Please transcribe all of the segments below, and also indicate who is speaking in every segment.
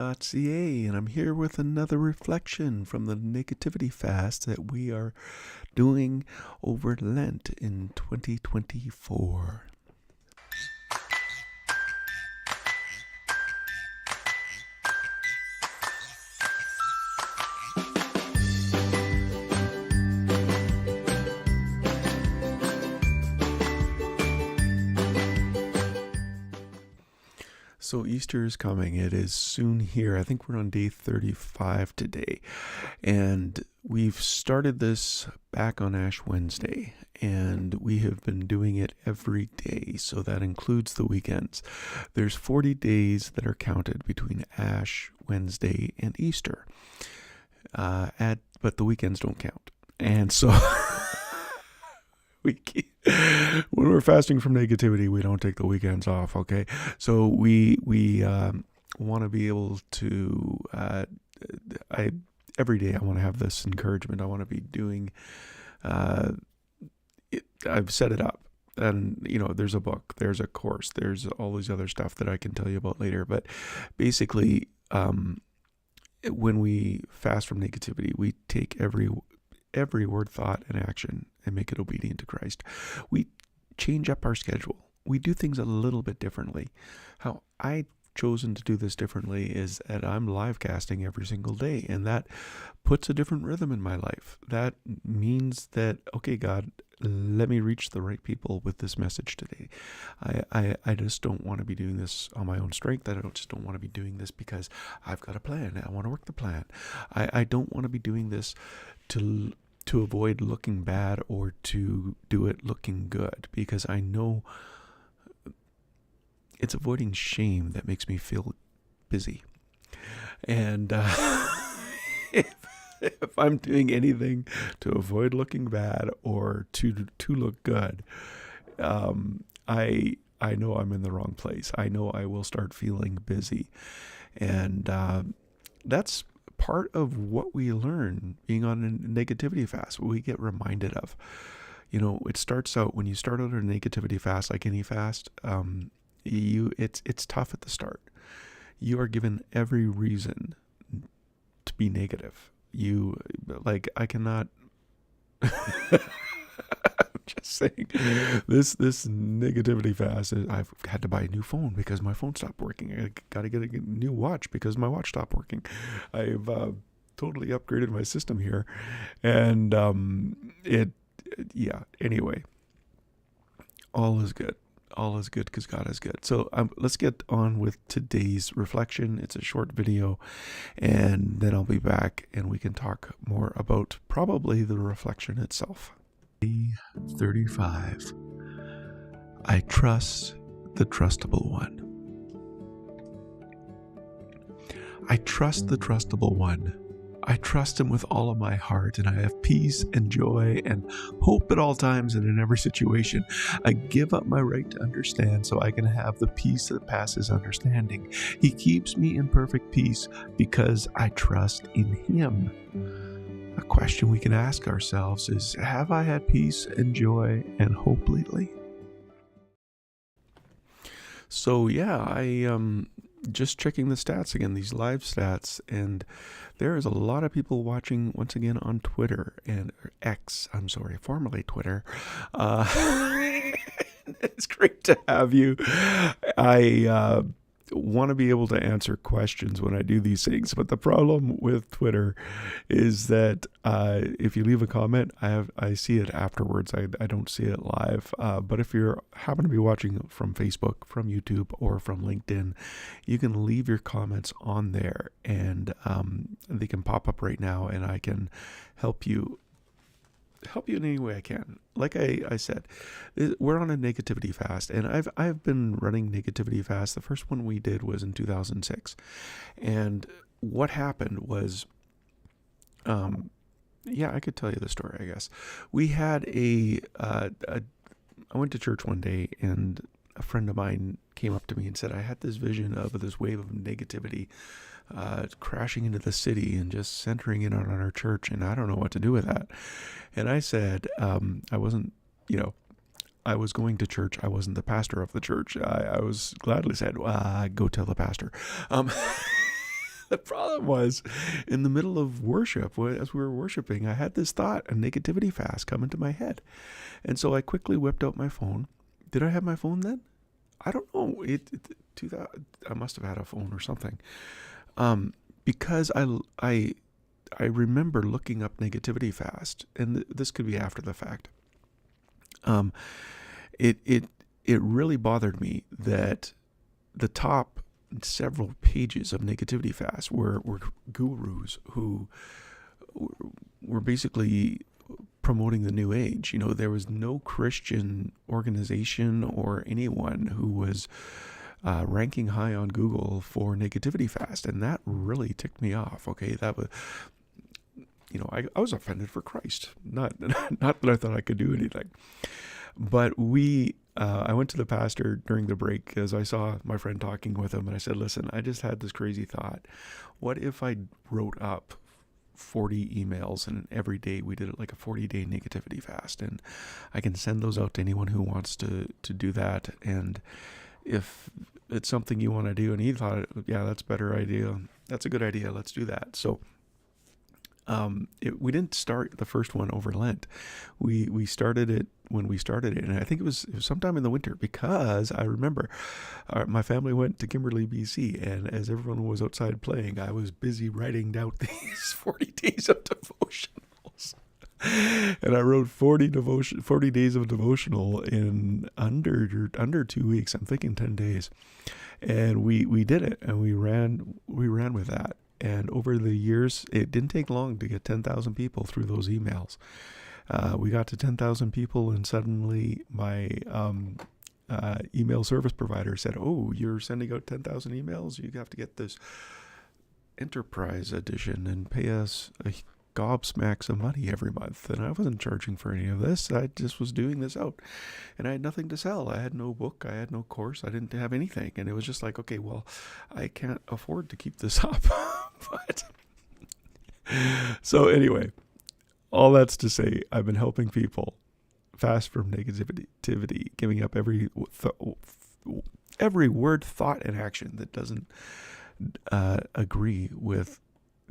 Speaker 1: Ca, and I'm here with another reflection from the negativity fast that we are doing over Lent in 2024. So Easter is coming. It is soon here. I think we're on day 35 today. And we've started this back on Ash Wednesday. And we have been doing it every day. So that includes the weekends. There's 40 days that are counted between Ash Wednesday and Easter. But the weekends don't count. And so when we're fasting from negativity, we don't take the weekends off. Okay, so we want to be able to. Every day I want to have this encouragement. I want to be doing. I've set it up, and there's a book, there's a course, there's all these other stuff that I can tell you about later. But basically, when we fast from negativity, we take every word, thought, and action and make it obedient to Christ. We change up our schedule. We do things a little bit differently. How I've chosen to do this differently is that I'm live casting every single day, and that puts a different rhythm in my life. That means that, okay, God, let me reach the right people with this message today. I just don't want to be doing this on my own strength. I just don't want to be doing this because I've got a plan. I want to work the plan. I don't want to be doing this to avoid looking bad or to do it looking good, because I know it's avoiding shame that makes me feel busy. And if I'm doing anything to avoid looking bad or to look good, I know I'm in the wrong place. I know I will start feeling busy. And that's part of what we learn being on a negativity fast, what we get reminded of. It starts out, when you start out a negativity fast, like any fast, it's tough at the start. You are given every reason to be negative. I cannot just saying, this negativity fast is, I've had to buy a new phone because my phone stopped working. I got to get a new watch because my watch stopped working. I've totally upgraded my system here, and anyway, all is good. All is good because God is good. So let's get on with today's reflection. It's a short video, and then I'll be back and we can talk more about probably the reflection itself. Day 35. I trust the Trustable One. I trust the Trustable One. I trust him with all of my heart, and I have peace and joy and hope at all times and in every situation. I give up my right to understand so I can have the peace that passes understanding. He keeps me in perfect peace because I trust in him. A question we can ask ourselves is, have I had peace and joy and hope lately? So I just checking the stats again, these live stats, and there is a lot of people watching once again on Twitter and formerly Twitter. It's great to have you. I want to be able to answer questions when I do these things, but the problem with Twitter is that if you leave a comment, I see it afterwards. I don't see it live. But if you happen to be watching from Facebook, from YouTube, or from LinkedIn, you can leave your comments on there, and they can pop up right now, and I can help you in any way I can. Like I said, we're on a negativity fast, and I've been running negativity fast. The first one we did was in 2006, and what happened was, I could tell you the story, I guess. We had I went to church one day, and a friend of mine came up to me and said, I had this vision of this wave of negativity crashing into the city and just centering in on our church, and I don't know what to do with that. And I said, I wasn't, I was going to church. I wasn't the pastor of the church. I was gladly said, go tell the pastor. The problem was, in the middle of worship, as we were worshiping, I had this thought, a negativity fast, come into my head. And so I quickly whipped out my phone. Did I have my phone then? I don't know. 2000, I must have had a phone or something. Because I remember looking up negativity fast, and this could be after the fact. It really bothered me that the top several pages of negativity fast were gurus who were basically promoting the new age. There was no Christian organization or anyone who was ranking high on Google for negativity fast, and that really ticked me off. Okay, that was, I was offended for Christ. Not that I thought I could do anything, but I went to the pastor during the break as I saw my friend talking with him, and I said, listen, I just had this crazy thought. What if I wrote up 40 emails, and every day we did it like a 40-day negativity fast, and I can send those out to anyone who wants to do that. And if it's something you want to do, and he thought, yeah, that's a better idea. That's a good idea. Let's do that. So we didn't start the first one over Lent. We started it when we started it, and I think it was sometime in the winter, because I remember my family went to Kimberley, BC, and as everyone was outside playing, I was busy writing down these 40 days of devotionals. And I wrote 40 days of devotional in under 2 weeks. I'm thinking 10 days. And we did it, and we ran with that. And over the years, it didn't take long to get 10,000 people through those emails. We got to 10,000 people, and suddenly my email service provider said, oh, you're sending out 10,000 emails? You have to get this enterprise edition and pay us a gobsmacks of money every month. And I wasn't charging for any of this. I just was doing this out, and I had nothing to sell. I had no book. I had no course. I didn't have anything. And it was just like, okay, well, I can't afford to keep this up. But so anyway, all that's to say, I've been helping people fast from negativity, giving up every word, thought, and action that doesn't agree with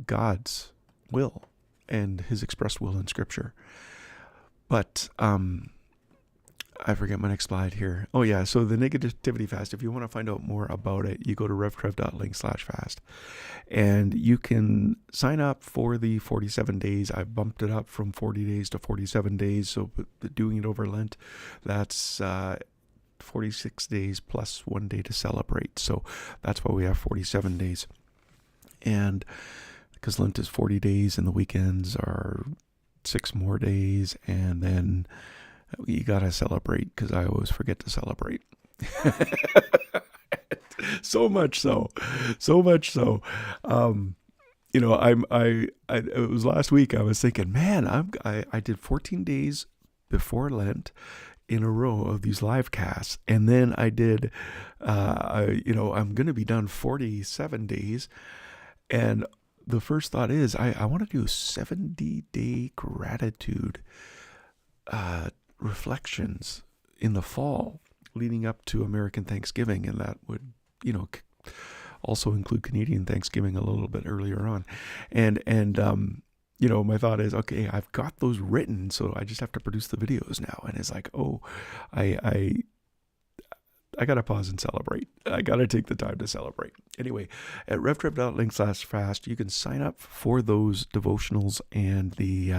Speaker 1: God's will and his expressed will in Scripture. But I forget my next slide here. Oh yeah, so the negativity fast, if you want to find out more about it, you go to revtrev.link/fast, and you can sign up for the 47 days. I've bumped it up from 40 days to 47 days, so doing it over Lent, that's 46 days plus 1 day to celebrate. So that's why we have 47 days. And because Lent is 40 days and the weekends are 6 more days, and then you got to celebrate, because I always forget to celebrate. so much so. It was last week I was thinking, man, I did 14 days before Lent in a row of these live casts, and then I did, I'm going to be done 47 days, and the first thought is I want to do 70-day gratitude reflections in the fall leading up to American Thanksgiving, and that would, also include Canadian Thanksgiving a little bit earlier on. And my thought is, okay, I've got those written, so I just have to produce the videos now. And it's like, oh, I got to pause and celebrate. I got to take the time to celebrate. Anyway, at revtrev.link/fast, you can sign up for those devotionals and the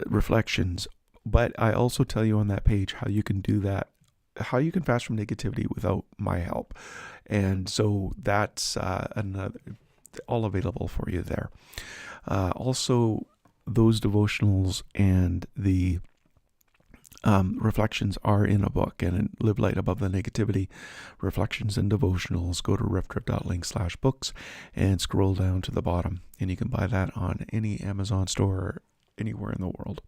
Speaker 1: reflections. But I also tell you on that page how you can do that, how you can fast from negativity without my help. And so that's all available for you there. Also, those devotionals and the reflections are in a book, and Live Light Above the Negativity, Reflections and Devotionals. Go to revtrev.link/books and scroll down to the bottom, and you can buy that on any Amazon store or anywhere in the world.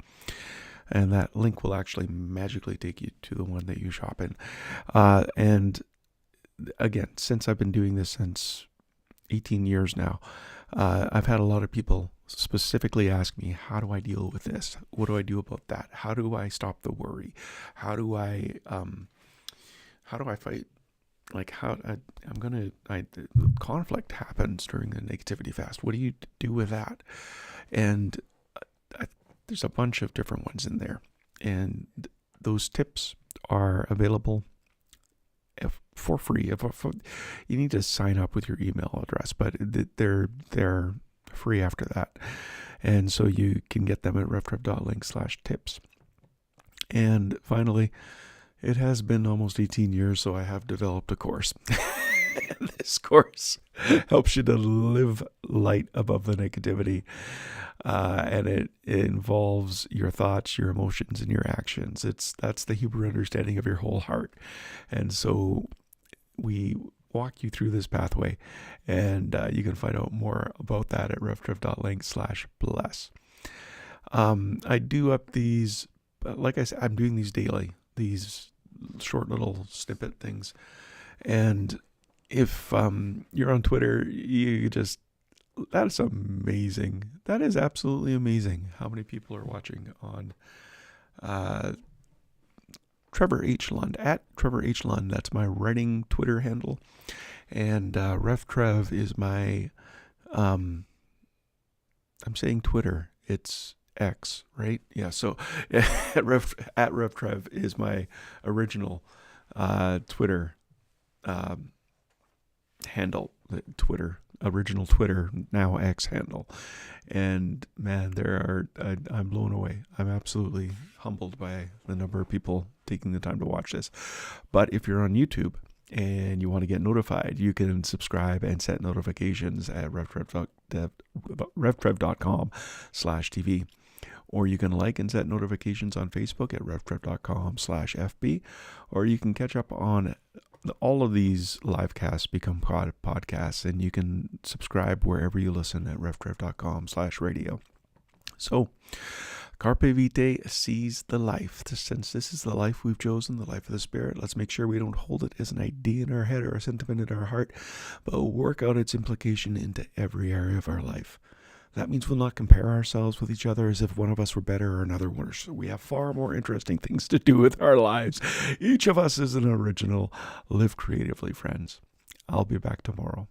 Speaker 1: And that link will actually magically take you to the one that you shop in. And again, since I've been doing this since 18 years now, I've had a lot of people specifically ask me, how do I deal with this? What do I do about that? How do I stop the worry? How do I fight like the conflict happens during the negativity fast. What do you do with that? And there's a bunch of different ones in there. And those tips are available for free. You need to sign up with your email address, but they're free after that. And so you can get them at reftrev.link/tips. And finally, it has been almost 18 years, so I have developed a course. And this course helps you to live light above the negativity. And it involves your thoughts, your emotions, and your actions. That's the Hebrew understanding of your whole heart. And so we walk you through this pathway, and you can find out more about that at reftrev.link/bless. I do up these, like I said, I'm doing these daily, these short little snippet things. And if you're on Twitter, that's amazing. That is absolutely amazing how many people are watching on Trevor H. Lund, at Trevor H. Lund. That's my writing Twitter handle. And RevTrev is my, I'm saying Twitter. It's X, right? Yeah, so at RevTrev is my original Twitter handle, original Twitter, now X handle. And man, I'm blown away. I'm absolutely humbled by the number of people taking the time to watch this. But if you're on YouTube and you want to get notified, you can subscribe and set notifications at revtrev.com/TV. Or you can like and set notifications on Facebook at revtrev.com/FB. Or you can catch up on all of these live casts become podcasts, and you can subscribe wherever you listen at revtrev.com/radio. So, Carpe Vitae, seize the life. Since this is the life we've chosen, the life of the Spirit, let's make sure we don't hold it as an idea in our head or a sentiment in our heart, but work out its implication into every area of our life. That means we'll not compare ourselves with each other as if one of us were better or another worse. We have far more interesting things to do with our lives. Each of us is an original. Live creatively, friends. I'll be back tomorrow.